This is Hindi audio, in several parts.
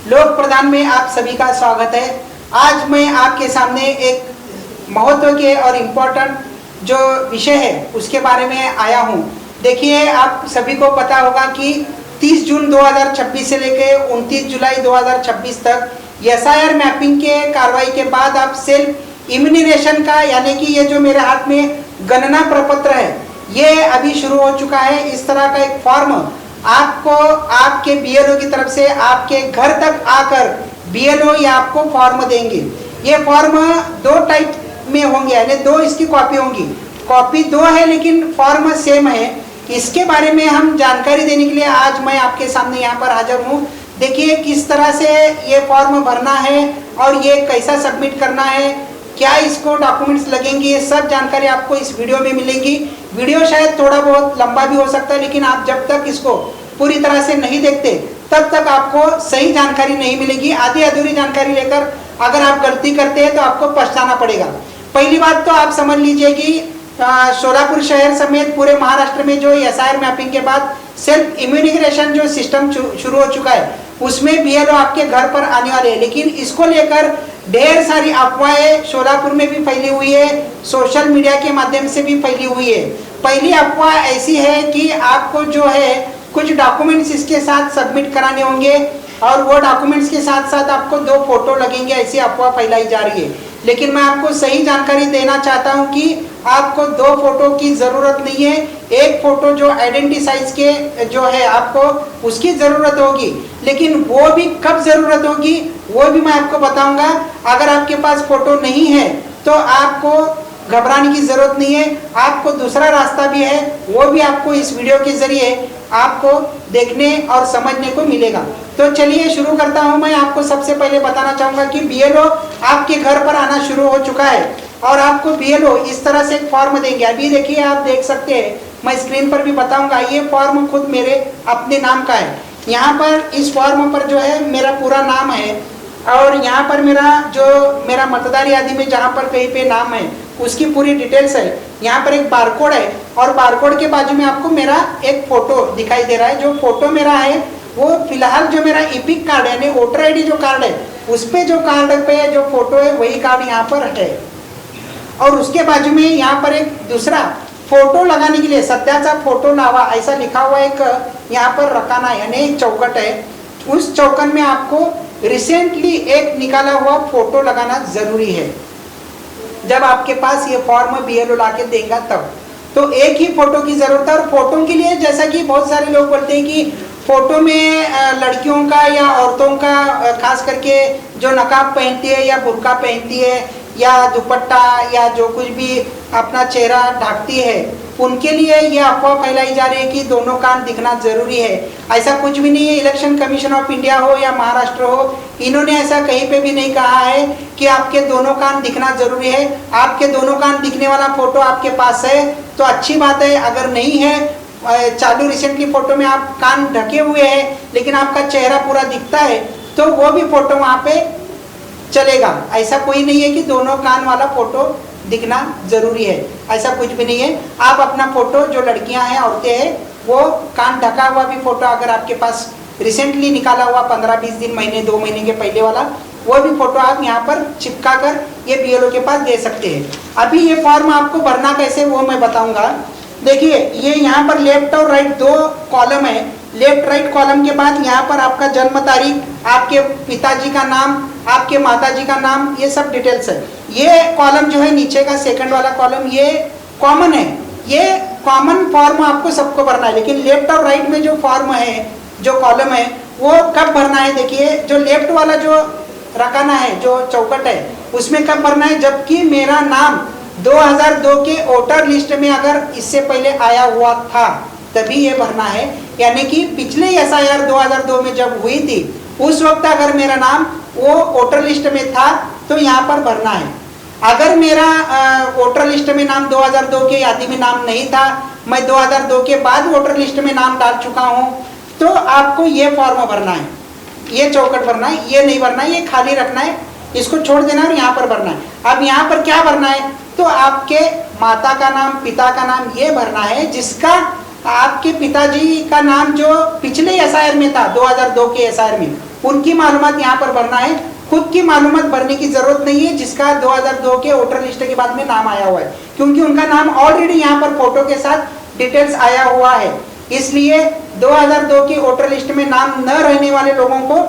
लोक प्रधान में आप सभी का स्वागत है। आज मैं आपके सामने एक महत्व के और इम्पोर्टेंट जो विषय है उसके बारे में आया हूँ। देखिए, आप सभी को पता होगा कि 30 जून 2026 से लेकर 29 जुलाई 2026 तक एसआईआर मैपिंग के कार्रवाई के बाद आप सेल्फ इम्यूनिनेशन का, यानी कि ये जो मेरे हाथ में गणना प्रपत्र है, ये अभी शुरू हो चुका है। इस तरह का एक फॉर्म आपको आपके बीएलओ की तरफ से आपके घर तक आकर बीएलओ ये आपको फॉर्म देंगे। ये फॉर्म 2 टाइप में होंगे, यानी 2 इसकी कॉपी होंगी। कॉपी 2 है लेकिन फॉर्म सेम है। इसके बारे में हम जानकारी देने के लिए आज मैं आपके सामने यहाँ पर हाजिर हूँ। देखिए किस तरह से ये फॉर्म भरना है और ये कैसा सबमिट करना है, क्या इसको डॉक्यूमेंट्स लगेंगे, ये सब जानकारी आपको इस वीडियो में मिलेंगी। वीडियो शायद थोड़ा बहुत लंबा भी हो सकता है, लेकिन आप जब तक इसको पूरी तरह से नहीं देखते तब तक आपको सही जानकारी नहीं मिलेगी। आधी अधूरी जानकारी लेकर अगर आप गलती करते हैं तो आपको पछताना पड़ेगा। पहली बात तो आप समझ लीजिए कि सोलापुर शहर समेत पूरे महाराष्ट्र में जो एसआईआर मैपिंग के बाद सेल्फ इम्यूनिनेशन जो सिस्टम शुरू हो चुका है, उसमें बीएलओ आपके घर पर आने वाले हैं। लेकिन इसको लेकर ढेर सारी अफवाहें सोलापुर में भी फैली हुई है, सोशल मीडिया के माध्यम से भी फैली हुई है। पहली अफवाह ऐसी है कि आपको जो है कुछ डॉक्यूमेंट्स इसके साथ सबमिट कराने होंगे और वो डॉक्यूमेंट्स के साथ साथ आपको 2 फोटो लगेंगे, ऐसी अफवाह फैलाई जा रही है। लेकिन मैं आपको सही जानकारी देना चाहता हूं कि आपको 2 फोटो की ज़रूरत नहीं है। एक फोटो जो आइडेंटिटी साइज के जो है आपको उसकी ज़रूरत होगी, लेकिन वो भी कब ज़रूरत होगी वो भी मैं आपको बताऊंगा। अगर आपके पास फोटो नहीं है तो आपको घबराने की ज़रूरत नहीं है। आपको दूसरा रास्ता भी है, वो भी आपको इस वीडियो के ज़रिए आपको देखने और समझने को मिलेगा। तो चलिए शुरू करता हूं। मैं आपको सबसे पहले बताना चाहूँगा कि बीएलओ आपके घर पर आना शुरू हो चुका है और आपको बीएलओ इस तरह से एक फॉर्म देंगे। अभी देखिए, आप देख सकते हैं, मैं स्क्रीन पर भी बताऊंगा। ये फॉर्म खुद मेरे अपने नाम का है। यहाँ पर इस फॉर्म पर जो है मेरा पूरा नाम है और यहाँ पर मेरा मतदार यादी में जहाँ पर कहीं पे नाम है उसकी पूरी डिटेल्स है। यहाँ पर एक बारकोड है और बारकोड के बाजू में आपको मेरा एक फोटो दिखाई दे रहा है। जो फोटो मेरा है वो फिलहाल जो मेरा ईपिक कार्ड है, यानी वोटर आईडी जो कार्ड है, उस पे जो कार्ड पे जो फोटो है वही कार्ड यहाँ पर है। और उसके बाजू में यहाँ पर एक दूसरा फोटो लगाने के लिए सध्याचा फोटो लावा ऐसा लिखा हुआ एक यहाँ पर रखाना है, यानी एक चौकट है। उस चौकट में आपको रिसेंटली एक निकाला हुआ फोटो लगाना जरूरी है। जब आपके पास ये फॉर्म बीएलओ ला के देगा तब तो एक ही फोटो की जरूरत है। और फोटो के लिए जैसा कि बहुत सारे लोग बोलते हैं कि फोटो में लड़कियों का या औरतों का खास करके जो नकाब पहनती है या बुर्का पहनती है या दुपट्टा या जो कुछ भी अपना चेहरा ढकती है, उनके लिए ये अफवाह फैलाई जा रही है कि दोनों कान दिखना जरूरी है। ऐसा कुछ भी नहीं है। इलेक्शन कमीशन ऑफ इंडिया हो या महाराष्ट्र हो, इन्होंने ऐसा कहीं पे भी नहीं कहा है कि आपके दोनों कान दिखना जरूरी है। आपके दोनों कान दिखने वाला फोटो आपके पास है तो अच्छी बात है। अगर नहीं है, चालू रिसेंटली फोटो में आप कान ढके हुए हैं लेकिन आपका चेहरा पूरा दिखता है, तो वो भी फोटो वहाँ पे चलेगा। ऐसा कोई नहीं है कि दोनों कान वाला फोटो दिखना जरूरी है, ऐसा कुछ भी नहीं है। आप अपना फोटो, जो लड़कियां हैं, औरतें हैं, वो कान ढका हुआ भी फोटो अगर आपके पास रिसेंटली निकाला हुआ 15-20 दिन, महीने 2 महीने के पहले वाला, वो भी फोटो आप यहाँ पर चिपका कर ये बीएलओ के पास दे सकते हैं। अभी ये फॉर्म आपको भरना कैसे वो मैं बताऊंगा। देखिए, ये यहाँ पर लेफ्ट और राइट 2 कॉलम है। लेफ्ट राइट कॉलम के बाद यहाँ पर आपका जन्म तारीख, आपके पिताजी का नाम, आपके माताजी का नाम, ये सब डिटेल्स है। ये कॉलम जो है नीचे का सेकंड वाला कॉलम, ये कॉमन है। ये कॉमन फॉर्म आपको सबको भरना है। लेकिन लेफ्ट और राइट में जो फॉर्म है, जो कॉलम है, वो कब भरना है। देखिए, जो लेफ्ट वाला जो रखाना है, जो चौकट है, उसमें कब भरना है, जबकि मेरा नाम 2002 के वोटर लिस्ट में अगर इससे पहले आया हुआ था तभी ये भरना है। यानी कि पिछले एसआईआर 2002 में जब हुई थी उस वक्त अगर मेरा नाम वो वोटर लिस्ट में था तो यहाँ पर भरना है। अगर मेरा वोटर लिस्ट में नाम 2002 के यादी में नाम नहीं था, मैं 2002 के बाद वोटर लिस्ट में नाम डाल चुका हूँ, तो आपको ये फॉर्म भरना है, ये चौकट भरना है। ये नहीं भरना है, ये खाली रखना है, इसको छोड़ देना और यहाँ पर भरना है। अब यहाँ पर क्या भरना है, तो आपके माता का नाम, पिता का नाम ये भरना है, जिसका आपके पिताजी का नाम जो पिछले एसआईआर में था 2002 के एसआईआर में, उनकी मालूमात यहाँ पर भरना है। खुद की मालूमात भरने की जरूरत नहीं है जिसका 2002 के वोटर लिस्ट के बाद में नाम आया हुआ है, क्योंकि उनका नाम ऑलरेडी यहाँ पर फोटो के साथ डिटेल्स आया हुआ है। इसलिए 2002 की वोटर लिस्ट में नाम न रहने वाले लोगों को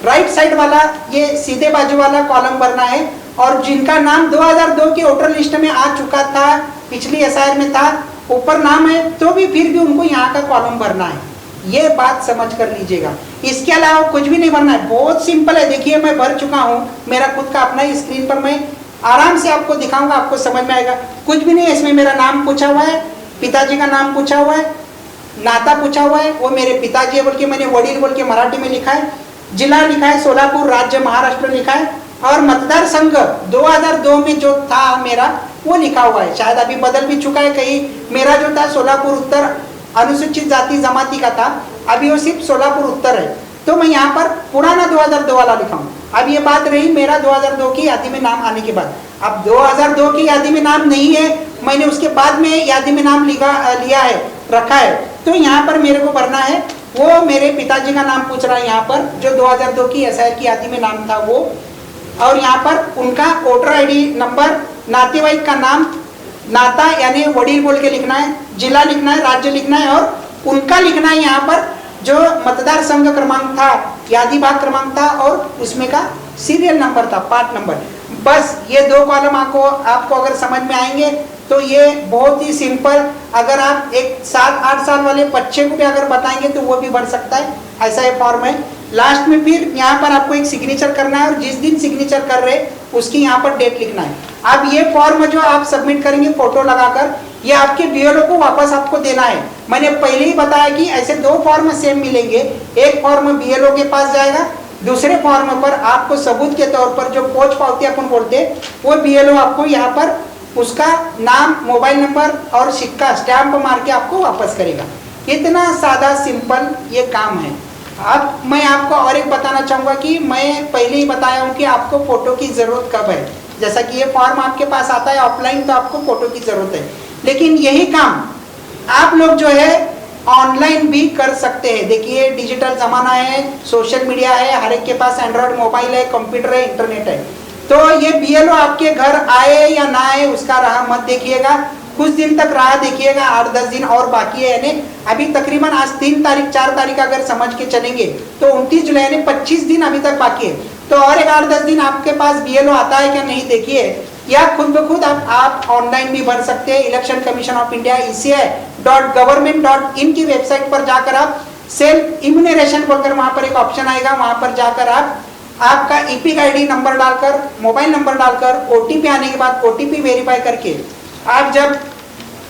राइट साइड वाला ये सीधे बाजू वाला कॉलम भरना है, और जिनका नाम 2002 के वोटर लिस्ट में आ चुका था, पिछली एसआईआर में था, ऊपर नाम है, तो भी फिर भी उनको यहाँ का कॉलम भरना है। ये बात समझ कर लीजिएगा। इसके अलावा कुछ भी नहीं भरना है, बहुत सिंपल है। देखिए मैं भर चुका हूँ, मेरा खुद का अपना ही स्क्रीन पर मैं आराम से आपको दिखाऊंगा, आपको समझ में आएगा। कुछ भी नहीं है इसमें, मेरा नाम पूछा हुआ है, पिताजी का नाम पूछा हुआ है, नाता पूछा हुआ है, वो मेरे पिताजी है बोल के मैंने वडील बोल के मराठी में लिखा है, जिला लिखा है सोलापुर, राज्य महाराष्ट्र लिखा है, और मतदार संघ 2002 में जो था मेरा वो लिखा हुआ है। शायद अभी बदल भी चुका है कहीं। मेरा जो था सोलापुर उत्तर अनुसूचित जाति जमाती का था, अभी वो सिर्फ सोलापुर उत्तर है, तो मैं यहाँ पर पुराना 2002 वाला लिखा हूँ। अब ये बात रही मेरा 2002 की यादी में नाम आने के बाद। अब 2002 की यादी में नाम नहीं है, मैंने उसके बाद में यादी में नाम लिया है, रखा है, तो यहाँ पर मेरे को भरना है। वो मेरे पिताजी का नाम पूछ रहा है यहाँ पर, जो 2002 की एसआईआर की यादी में नाम था वो, और यहाँ पर उनका वोटर आईडी नंबर, नातेवाईक का नाम, नाता यानी वडील बोल के लिखना है, जिला लिखना है, राज्य लिखना है, और उनका लिखना है यहाँ पर जो मतदार संघ क्रमांक था, यादी भाग क्रमांक था, और उसमें का सीरियल नंबर था, पार्ट नंबर। बस ये दो कॉलम आपको अगर समझ में आएंगे तो ये बहुत ही सिंपल। अगर आप एक 7-8 साल वाले बच्चे को भी अगर बताएंगे तो वो भी भर सकता है, ऐसा ये फॉर्म है। लास्ट में फिर यहाँ पर आपको एक सिग्नेचर करना है, और जिस दिन सिग्नेचर कर रहे उसकी यहाँ पर डेट लिखना है। अब ये फॉर्म जो आप सबमिट करेंगे फोटो लगाकर, ये आपके बीएलओ को वापस आपको देना है। मैंने पहले ही बताया कि ऐसे दो फॉर्म सेम मिलेंगे, एक फॉर्म बीएलओ के पास जाएगा, दूसरे फॉर्म पर आपको सबूत के तौर पर जो पोच पावती अपन बोलते हैं वो बीएलओ आपको यहाँ पर उसका नाम, मोबाइल नंबर और सिक्का स्टैंप मार के आपको वापस करेगा। इतना सादा सिंपल ये काम है। अब मैं आपको और एक बताना चाहूँगा कि मैं पहले ही बताया हूँ कि आपको फोटो की ज़रूरत कब है। जैसा कि ये फॉर्म आपके पास आता है ऑफलाइन, तो आपको फोटो की ज़रूरत है, लेकिन यही काम आप लोग जो है ऑनलाइन भी कर सकते हैं। देखिए डिजिटल ज़माना है, सोशल मीडिया है, हर एक के पास एंड्रॉयड मोबाइल है, कंप्यूटर है, इंटरनेट है, तो ये बीएलओ आपके घर आए या ना आए उसका राह मत देखिएगा, कुछ दिन तक राह देखिएगा, 8-10 दिन और बाकी है। यानी अभी तकरीबन आज 3 तारीख 4 तारीख अगर समझ के चलेंगे तो 29 जुलाई यानी 25 दिन अभी तक बाकी है, तो और एक 8-10 दिन आपके पास बीएलओ आता है क्या नहीं देखिए, या खुद ब खुद आप ऑनलाइन भी भर सकते हैं। Election commission of India ECI.government.in की वेबसाइट पर जाकर आप सेल्फ इम्यूनरेशन बोलकर वहां पर एक ऑप्शन आएगा, वहां पर जाकर आप आपका ईपिक आईडी नंबर डालकर, मोबाइल नंबर डालकर, ओटीपी आने के बाद ओटीपी वेरीफाई करके आप जब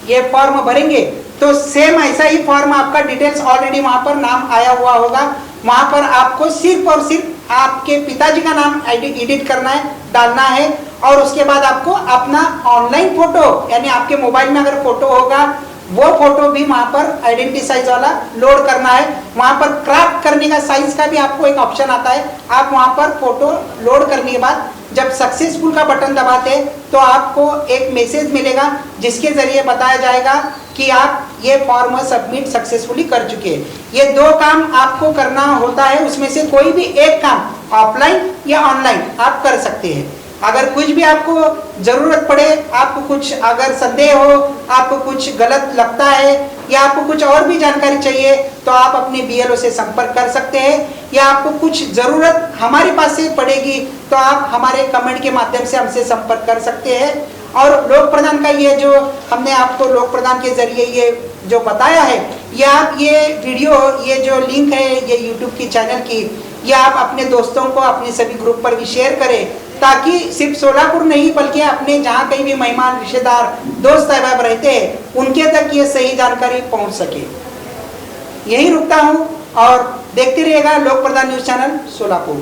ये फॉर्म भरेंगे तो सेम ऐसा ही फॉर्म आपका डिटेल्स ऑलरेडी वहां पर नाम आया हुआ होगा। वहां पर आपको सिर्फ और सिर्फ आपके पिताजी का नाम एडिट करना है, डालना है, और उसके बाद आपको अपना ऑनलाइन फोटो यानी आपके मोबाइल में अगर फोटो होगा वो फोटो भी वहां पर आइडेंटिटी साइज वाला लोड करना है। वहां पर क्रॉप करने का साइज का भी आपको एक ऑप्शन आता है, आप वहां पर फोटो लोड करने के बाद जब सक्सेसफुल का बटन दबाते हैं तो आपको एक मैसेज मिलेगा जिसके जरिए बताया जाएगा कि आप ये फॉर्म सबमिट सक्सेसफुली कर चुके हैं। ये दो काम आपको करना होता है, उसमें से कोई भी एक काम ऑफलाइन या ऑनलाइन आप कर सकते हैं। अगर कुछ भी आपको जरूरत पड़े, आपको कुछ अगर संदेह हो, आपको कुछ गलत लगता है या आपको कुछ और भी जानकारी चाहिए तो आप अपने बीएलओ से संपर्क कर सकते हैं, या आपको कुछ जरूरत हमारे पास से पड़ेगी तो आप हमारे कमेंट के माध्यम से हमसे संपर्क कर सकते हैं। और लोक प्रदान का ये जो हमने आपको लोक प्रदान के जरिए ये जो बताया है, या आप ये वीडियो, ये जो लिंक है ये यूट्यूब की चैनल की, या आप अपने दोस्तों को अपने सभी ग्रुप पर भी शेयर करें, ताकि सिर्फ सोलापुर नहीं बल्कि अपने जहाँ कहीं भी मेहमान, रिश्तेदार, दोस्त अहबाब रहते हैं उनके तक ये सही जानकारी पहुँच सके। यही रुकता हूँ और देखते रहिएगा लोक प्रदान न्यूज़ चैनल सोलापुर।